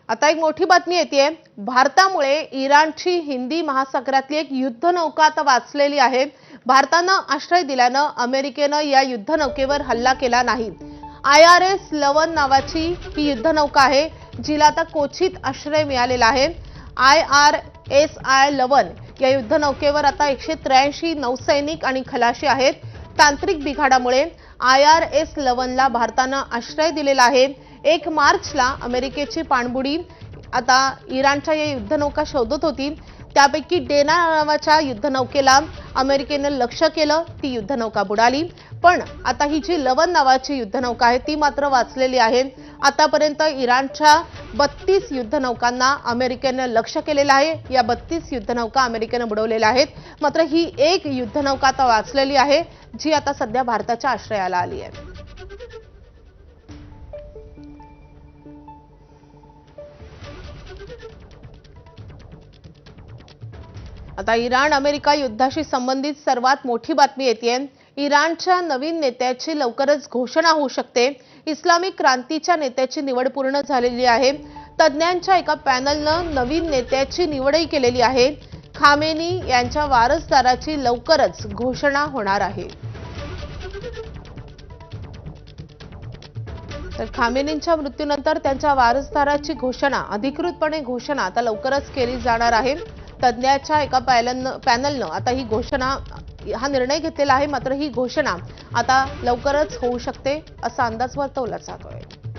आता एक मोठी बातमी येतेय। भारतामुळे इराणची हिंदी महासागरातली एक युद्धनौका आता वाचलेली आहे। भारतानं आश्रय दिल्यानं अमेरिकेनं या युद्धनौकेवर हल्ला केला नाही। IRS लवन नावाची ही युद्धनौका आहे, जिला आता कोचीत आश्रय मिळालेला आहे। IRSI लवन या युद्धनौकेवर आता 183 नौसैनिक आणि खलाशी आहेत। तांत्रिक बिघाडामुळे IRS लवनला भारतानं आश्रय दिलेला आहे। 1 मार्चला अमेरिकेची पाणबुडी आता इराणच्या या युद्धनौका शोधत होती। त्यापैकी डेना नावाच्या युद्धनौकेला अमेरिकेनं लक्ष्य केलं, ती युद्धनौका बुडाली। पण आता ही जी लवन नावाची युद्धनौका आहे ती मात्र वाचलेली आहे। आतापर्यंत इराणच्या 32 युद्धनौकांना अमेरिकेनं लक्ष्य केलेलं आहे। या 32 युद्धनौका अमेरिकेनं बुडवलेल्या आहेत। मात्र ही एक युद्धनौका आता वाचलेली आहे, जी आता सध्या भारताच्या आश्रयाला आली आहे। आता इराण अमेरिका युद्धाशी संबंधित सर्वात मोठी बातमी येतेय। इराणच्या नवीन नेत्याची लवकरच घोषणा होऊ शकते। इस्लामिक क्रांतीच्या नेत्याची निवड पूर्ण झालेली आहे। तज्ञांच्या एका पॅनलनं नवीन नेत्याची निवडही केलेली आहे। खामेनी यांच्या वारसदाराची लवकरच घोषणा होणार आहे। तर खामेनींच्या मृत्यूनंतर त्यांच्या वारसदाराची अधिकृतपणे घोषणा आता लवकरच केली जाणार आहे। तज्ञांच्या एका पॅनलनं आता हा निर्णय घेतलेला आहे। मात्र ही घोषणा आता लवकरच होऊ शकते असा अंदाज वर्तवला जातोय।